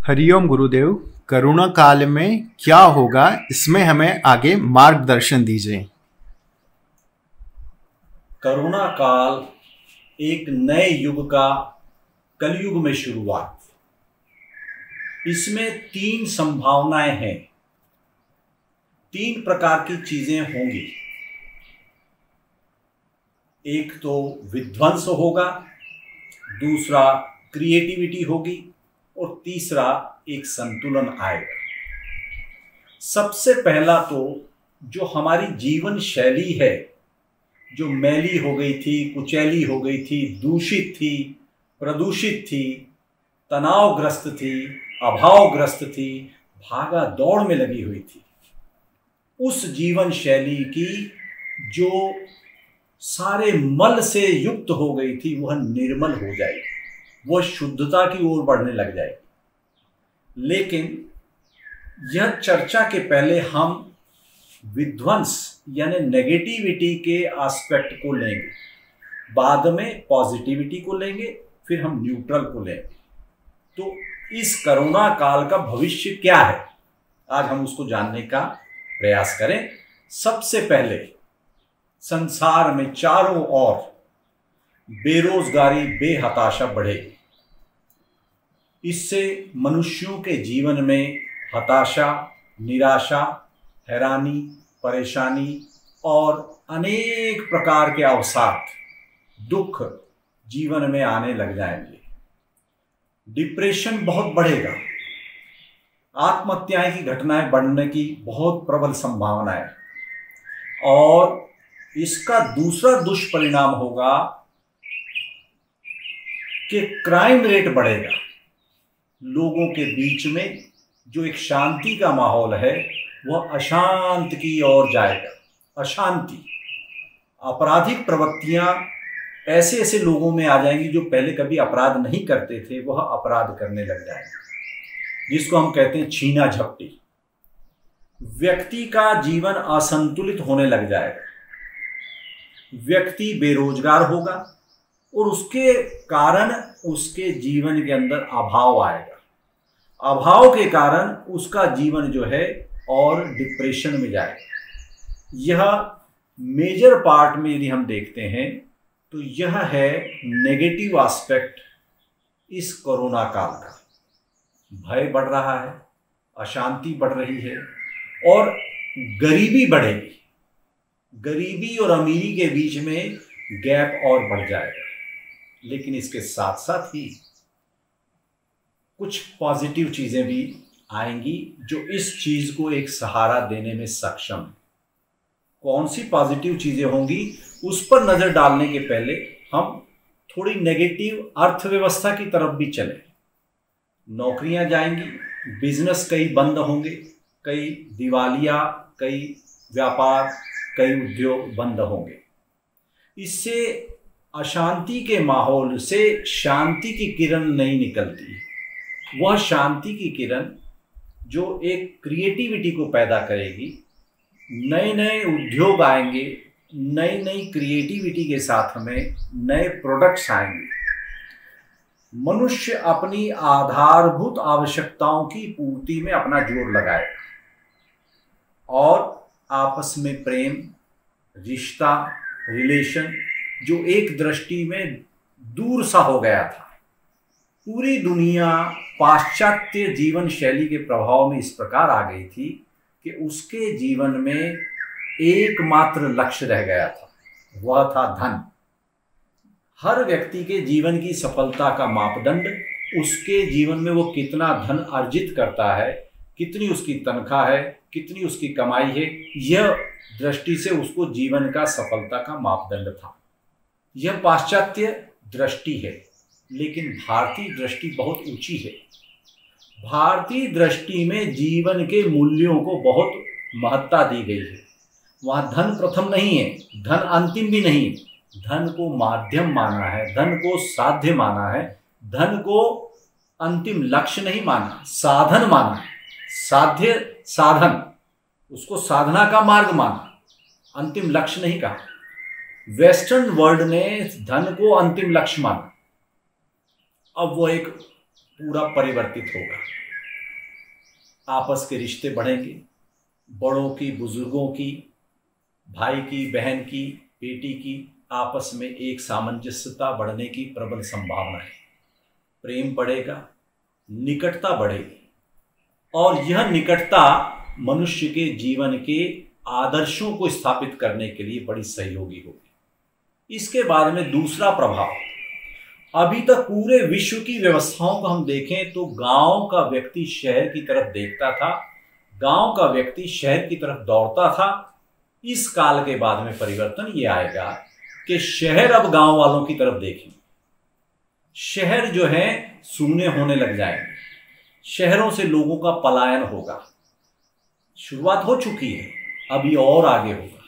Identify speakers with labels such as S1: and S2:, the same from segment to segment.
S1: हरिओम गुरुदेव। Corona काल में क्या होगा, इसमें हमें आगे मार्गदर्शन दीजिए।
S2: करोना काल एक नए युग का कलयुग में शुरुआत। इसमें तीन संभावनाएं हैं, तीन प्रकार की चीजें होंगी। एक तो विध्वंस होगा, दूसरा क्रिएटिविटी होगी और तीसरा एक संतुलन आएगा। सबसे पहला तो जो हमारी जीवन शैली है, जो मैली हो गई थी, कुचैली हो गई थी, दूषित थी, प्रदूषित थी, तनावग्रस्त थी, अभावग्रस्त थी, भागा दौड़ में लगी हुई थी, उस जीवन शैली की जो सारे मल से युक्त हो गई थी, वह निर्मल हो जाएगी, वह शुद्धता की ओर बढ़ने लग जाएगी। लेकिन यह चर्चा के पहले हम विध्वंस यानी नेगेटिविटी के एस्पेक्ट को लेंगे, बाद में पॉजिटिविटी को लेंगे, फिर हम न्यूट्रल को लेंगे। तो इस कोरोना काल का भविष्य क्या है, आज हम उसको जानने का प्रयास करें। सबसे पहले संसार में चारों ओर बेरोजगारी, बेहताशा बढ़ेगी। इससे मनुष्यों के जीवन में हताशा, निराशा, हैरानी, परेशानी और अनेक प्रकार के अवसाद, दुख जीवन में आने लग जाएंगे। डिप्रेशन बहुत बढ़ेगा, आत्महत्याएं की घटनाएं बढ़ने की बहुत प्रबल संभावना है। और इसका दूसरा दुष्परिणाम होगा कि क्राइम रेट बढ़ेगा। लोगों के बीच में जो एक शांति का माहौल है, वह अशांत की ओर जाएगा। अशांति, आपराधिक प्रवृत्तियां ऐसे ऐसे लोगों में आ जाएंगी जो पहले कभी अपराध नहीं करते थे, वह अपराध करने लग जाएंगे, जिसको हम कहते हैं छीना झपटी। व्यक्ति का जीवन असंतुलित होने लग जाएगा, व्यक्ति बेरोजगार होगा और उसके कारण उसके जीवन के अंदर अभाव आएगा। अभाव के कारण उसका जीवन जो है और डिप्रेशन में जाएगा। यह मेजर पार्ट में यदि हम देखते हैं तो यह है नेगेटिव एस्पेक्ट इस कोरोना काल का। भय बढ़ रहा है, अशांति बढ़ रही है और गरीबी बढ़ेगी। गरीबी और अमीरी के बीच में गैप और बढ़ जाएगा। लेकिन इसके साथ साथ ही कुछ पॉजिटिव चीजें भी आएंगी जो इस चीज को एक सहारा देने में सक्षम है। कौन सी पॉजिटिव चीजें होंगी, उस पर नजर डालने के पहले हम थोड़ी नेगेटिव अर्थव्यवस्था की तरफ भी चलें। नौकरियां जाएंगी, बिजनेस कई बंद होंगे, कई दिवालिया, कई व्यापार, कई उद्योग बंद होंगे। इससे अशांति के माहौल से शांति की किरण नहीं निकलती। वह शांति की किरण जो एक क्रिएटिविटी को पैदा करेगी, नए नए उद्योग आएंगे, नई नई क्रिएटिविटी के साथ में नए प्रोडक्ट्स आएंगे। मनुष्य अपनी आधारभूत आवश्यकताओं की पूर्ति में अपना जोर लगाएगा और आपस में प्रेम, रिश्ता, रिलेशन जो एक दृष्टि में दूर सा हो गया था। पूरी दुनिया पाश्चात्य जीवन शैली के प्रभाव में इस प्रकार आ गई थी कि उसके जीवन में एकमात्र लक्ष्य रह गया था, वह था धन। हर व्यक्ति के जीवन की सफलता का मापदंड उसके जीवन में वो कितना धन अर्जित करता है, कितनी उसकी तनख्वाह है, कितनी उसकी कमाई है, यह दृष्टि से उसको जीवन का सफलता का मापदंड था। यह पाश्चात्य दृष्टि है, लेकिन भारतीय दृष्टि बहुत ऊंची है। भारतीय दृष्टि में जीवन के मूल्यों को बहुत महत्ता दी गई है। वहाँ धन प्रथम नहीं है, धन अंतिम भी नहीं है। धन को माध्यम माना है, धन को साध्य माना है, धन को अंतिम लक्ष्य नहीं माना, साधन माना है। साध्य साधन, उसको साधना का मार्ग माना, अंतिम लक्ष्य नहीं कहा। वेस्टर्न वर्ल्ड ने धन को अंतिम लक्ष्य माना। अब वो एक पूरा परिवर्तित होगा। आपस के रिश्ते बढ़ेंगे, बड़ों की, बुजुर्गों की, भाई की, बहन की, बेटी की आपस में एक सामंजस्यता बढ़ने की प्रबल संभावना है। प्रेम बढ़ेगा, निकटता बढ़ेगी, और यह निकटता मनुष्य के जीवन के आदर्शों को स्थापित करने के लिए बड़ी सहयोगी होगी। इसके बाद में दूसरा प्रभाव, अभी तक पूरे विश्व की व्यवस्थाओं को हम देखें तो गांव का व्यक्ति शहर की तरफ देखता था, गांव का व्यक्ति शहर की तरफ दौड़ता था। इस काल के बाद में परिवर्तन ये आएगा कि शहर अब गांव वालों की तरफ देखेंगे। शहर जो है सूने होने लग जाएंगे, शहरों से लोगों का पलायन होगा। शुरुआत हो चुकी है, अभी और आगे होगा।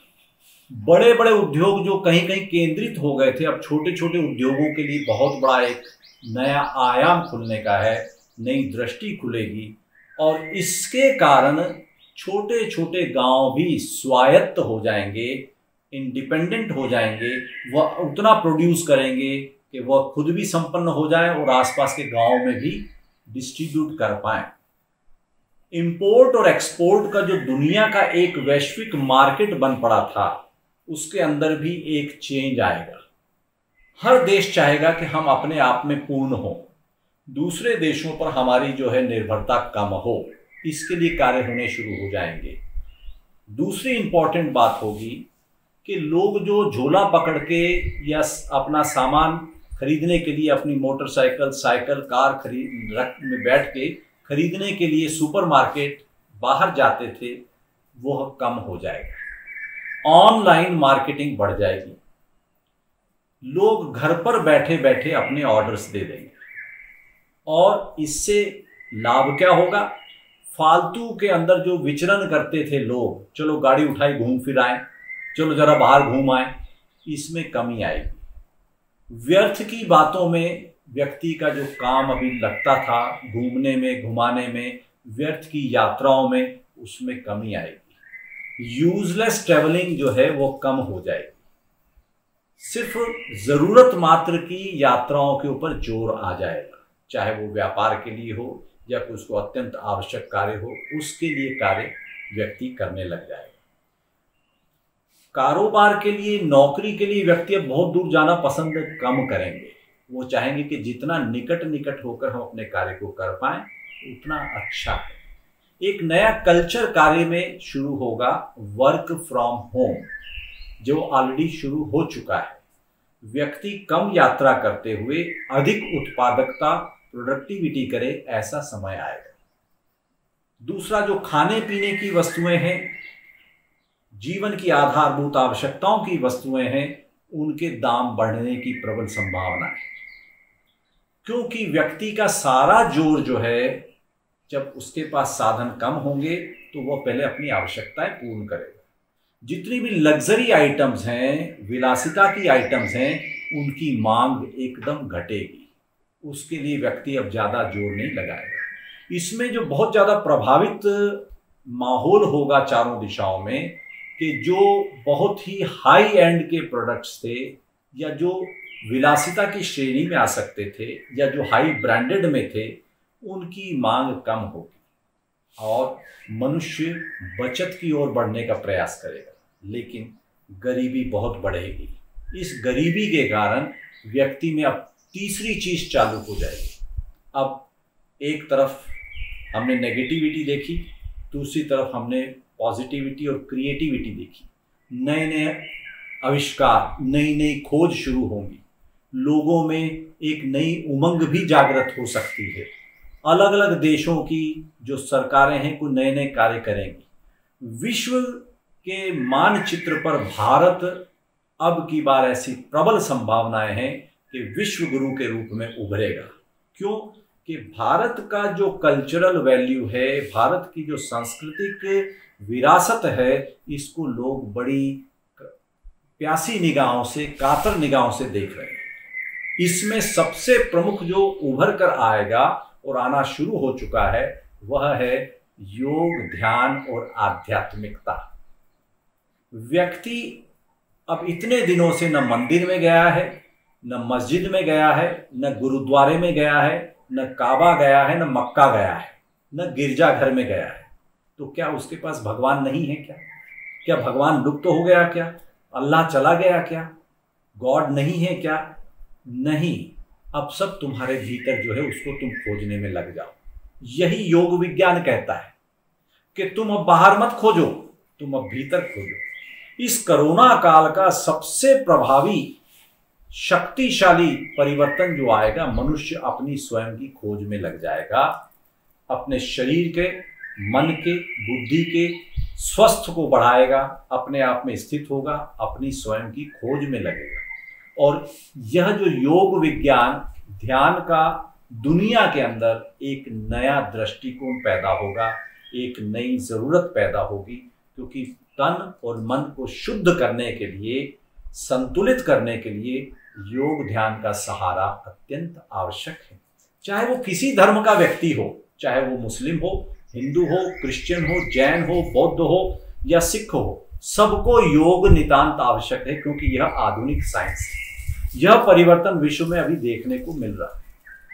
S2: बड़े बड़े उद्योग जो कहीं कहीं केंद्रित हो गए थे, अब छोटे छोटे उद्योगों के लिए बहुत बड़ा एक नया आयाम खुलने का है, नई दृष्टि खुलेगी, और इसके कारण छोटे छोटे गांव भी स्वायत्त हो जाएंगे, इंडिपेंडेंट हो जाएंगे। वह उतना प्रोड्यूस करेंगे कि वह खुद भी संपन्न हो जाए और आसपास के गांव में भी डिस्ट्रीब्यूट कर पाए। इंपोर्ट और एक्सपोर्ट का जो दुनिया का एक वैश्विक मार्केट बन पड़ा था, उसके अंदर भी एक चेंज आएगा। हर देश चाहेगा कि हम अपने आप में पूर्ण हो, दूसरे देशों पर हमारी जो है निर्भरता कम हो। इसके लिए कार्य होने शुरू हो जाएंगे। दूसरी इंपॉर्टेंट बात होगी कि लोग जो झोला पकड़ के या अपना सामान खरीदने के लिए अपनी मोटरसाइकिल, साइकिल, कार में बैठ के खरीदने के लिए सुपरमार्केट बाहर जाते थे, वह कम हो जाएगा। ऑनलाइन मार्केटिंग बढ़ जाएगी, लोग घर पर बैठे बैठे अपने ऑर्डर्स दे देंगे, और इससे लाभ क्या होगा? फालतू के अंदर जो विचरण करते थे लोग, चलो गाड़ी उठाई घूम फिर आए, चलो जरा बाहर घूम आए, इसमें कमी आएगी। व्यर्थ की बातों में व्यक्ति का जो काम अभी लगता था, घूमने में, घुमाने में, व्यर्थ की यात्राओं में, उसमें कमी आएगी। यूजलेस ट्रेवलिंग जो है वो कम हो जाएगी। सिर्फ जरूरत मात्र की यात्राओं के ऊपर जोर आ जाएगा, चाहे वो व्यापार के लिए हो या कोई उसको अत्यंत आवश्यक कार्य हो, उसके लिए कार्य व्यक्ति करने लग जाएगा। कारोबार के लिए, नौकरी के लिए व्यक्ति अब बहुत दूर जाना पसंद कम करेंगे। वो चाहेंगे कि जितना निकट निकट होकर हम अपने कार्य को कर पाएं उतना अच्छा है। एक नया कल्चर कार्य में शुरू होगा, वर्क फ्रॉम होम, जो ऑलरेडी शुरू हो चुका है। व्यक्ति कम यात्रा करते हुए अधिक उत्पादकता, प्रोडक्टिविटी करे, ऐसा समय आएगा। दूसरा, जो खाने पीने की वस्तुएं हैं, जीवन की आधारभूत आवश्यकताओं की वस्तुएं हैं, उनके दाम बढ़ने की प्रबल संभावना है। क्योंकि व्यक्ति का सारा जोर जो है, जब उसके पास साधन कम होंगे तो वह पहले अपनी आवश्यकताएं पूर्ण करेगा। जितनी भी लग्जरी आइटम्स हैं, विलासिता की आइटम्स हैं, उनकी मांग एकदम घटेगी। उसके लिए व्यक्ति अब ज़्यादा जोर नहीं लगाएगा। इसमें जो बहुत ज़्यादा प्रभावित माहौल होगा चारों दिशाओं में, कि जो बहुत ही हाई एंड के प्रोडक्ट्स थे, या जो विलासिता की श्रेणी में आ सकते थे, या जो हाई ब्रांडेड में थे, उनकी मांग कम होगी और मनुष्य बचत की ओर बढ़ने का प्रयास करेगा। लेकिन गरीबी बहुत बढ़ेगी। इस गरीबी के कारण व्यक्ति में अब तीसरी चीज चालू हो जाएगी। अब एक तरफ हमने नेगेटिविटी देखी, दूसरी तरफ हमने पॉजिटिविटी और क्रिएटिविटी देखी। नए नए आविष्कार, नई नई खोज शुरू होंगी। लोगों में एक नई उमंग भी जागृत हो सकती है। अलग अलग देशों की जो सरकारें हैं, कोई नए नए कार्य करेंगी। विश्व के मानचित्र पर भारत अब की बार ऐसी प्रबल संभावनाएं हैं कि विश्व गुरु के रूप में उभरेगा। क्यों? कि भारत का जो कल्चरल वैल्यू है, भारत की जो सांस्कृतिक विरासत है, इसको लोग बड़ी प्यासी निगाहों से, कातर निगाहों से देख रहे हैं। इसमें सबसे प्रमुख जो उभर कर आएगा और आना शुरू हो चुका है, वह है योग, ध्यान और आध्यात्मिकता। व्यक्ति अब इतने दिनों से न मंदिर में गया है, न मस्जिद में गया है, न गुरुद्वारे में गया है, न काबा गया है, न मक्का गया है, न गिरजाघर में गया है, तो क्या उसके पास भगवान नहीं है क्या? क्या भगवान लुप्त हो गया क्या? अल्लाह चला गया क्या? गॉड नहीं है क्या? नहीं, अब सब तुम्हारे भीतर जो है उसको तुम खोजने में लग जाओ। यही योग विज्ञान कहता है कि तुम अब बाहर मत खोजो, तुम अब भीतर खोजो। इस कोरोना काल का सबसे प्रभावी शक्तिशाली परिवर्तन जो आएगा, मनुष्य अपनी स्वयं की खोज में लग जाएगा, अपने शरीर के, मन के, बुद्धि के स्वस्थ को बढ़ाएगा, अपने आप में स्थित होगा, अपनी स्वयं की खोज में लगेगा। और यह जो योग विज्ञान ध्यान का दुनिया के अंदर एक नया दृष्टिकोण पैदा होगा, एक नई जरूरत पैदा होगी, क्योंकि तन और मन को शुद्ध करने के लिए, संतुलित करने के लिए योग ध्यान का सहारा अत्यंत आवश्यक है। चाहे वो किसी धर्म का व्यक्ति हो, चाहे वो मुस्लिम हो, हिंदू हो, क्रिश्चियन हो, जैन हो, बौद्ध हो या सिख हो, सबको योग नितांत आवश्यक है, क्योंकि यह आधुनिक साइंस है। यह परिवर्तन विश्व में अभी देखने को मिल रहा है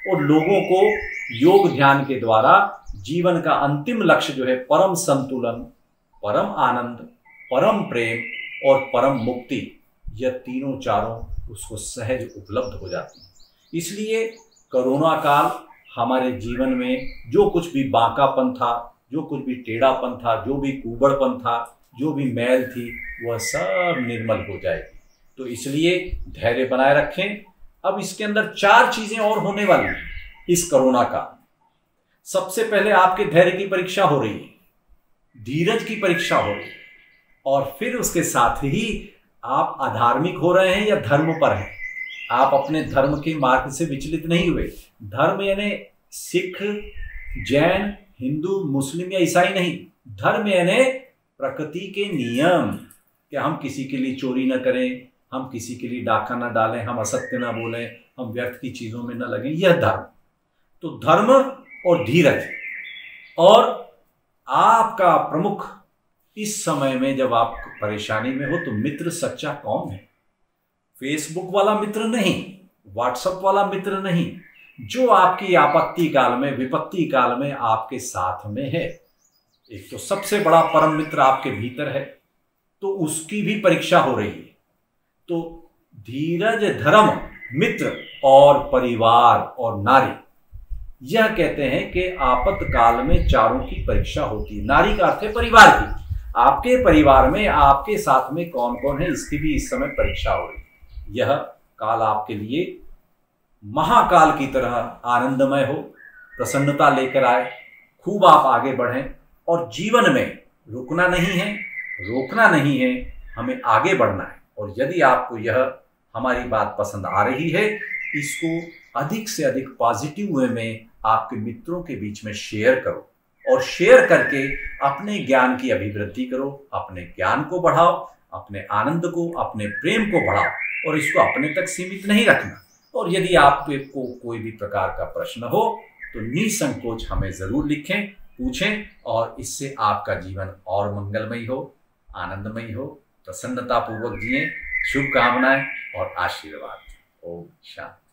S2: और लोगों को योग ध्यान के द्वारा जीवन का अंतिम लक्ष्य जो है परम संतुलन, परम आनंद, परम प्रेम और परम मुक्ति, यह तीनों चारों उसको सहज उपलब्ध हो जाती है। इसलिए कोरोना काल हमारे जीवन में जो कुछ भी बांकापन था, जो कुछ भी टेढ़ापन था, जो भी कुबड़पन था, जो भी मैल थी, वह सब निर्मल हो जाएगी। तो इसलिए धैर्य बनाए रखें। अब इसके अंदर 4 चीजें और होने वाली हैं इस कोरोना काल। सबसे पहले आपके धैर्य की परीक्षा हो रही है, धीरज की परीक्षा हो रही है, और फिर उसके साथ ही आप अधार्मिक हो रहे हैं या धर्म पर हैं। आप अपने धर्म के मार्ग से विचलित नहीं हुए। धर्म यानी सिख, जैन, हिंदू, मुस्लिम या ईसाई नहीं। धर्म यानी प्रकृति के नियम, कि हम किसी के लिए चोरी न करें, हम किसी के लिए डाका न डालें, हम असत्य न बोलें, हम व्यर्थ की चीजों में न लगें, यह धर्म। तो धर्म और धीरज। और आपका प्रमुख इस समय में जब आप परेशानी में हो तो मित्र सच्चा कौन है? फेसबुक वाला मित्र नहीं, व्हाट्सएप वाला मित्र नहीं, जो आपकी आपत्ति काल में, विपत्ति काल में आपके साथ में है। एक तो सबसे बड़ा परम मित्र आपके भीतर है, तो उसकी भी परीक्षा हो रही है। तो धीरज, धर्म, मित्र और परिवार और नारी, यह कहते हैं कि आपातकाल में चारों की परीक्षा होती है। नारी का अर्थ है परिवार की। आपके परिवार में आपके साथ में कौन कौन है, इसकी भी इस समय परीक्षा हो रही है। यह काल आपके लिए महाकाल की तरह आनंदमय हो, प्रसन्नता लेकर आए, खूब आप आगे बढ़ें और जीवन में रुकना नहीं है, रोकना नहीं है, हमें आगे बढ़ना है। और यदि आपको यह हमारी बात पसंद आ रही है, इसको अधिक से अधिक पॉजिटिव वे में आपके मित्रों के बीच में शेयर करो और शेयर करके अपने ज्ञान की अभिवृद्धि करो, अपने ज्ञान को बढ़ाओ, अपने आनंद को, अपने प्रेम को बढ़ाओ, और इसको अपने तक सीमित नहीं रखना। और यदि आपको कोई भी प्रकार का प्रश्न हो तो निसंकोच हमें जरूर लिखें, पूछें, और इससे आपका जीवन और मंगलमय हो, आनंदमय हो, प्रसन्नता पूर्वक जिए। शुभकामनाएं और आशीर्वाद। ओम शांति।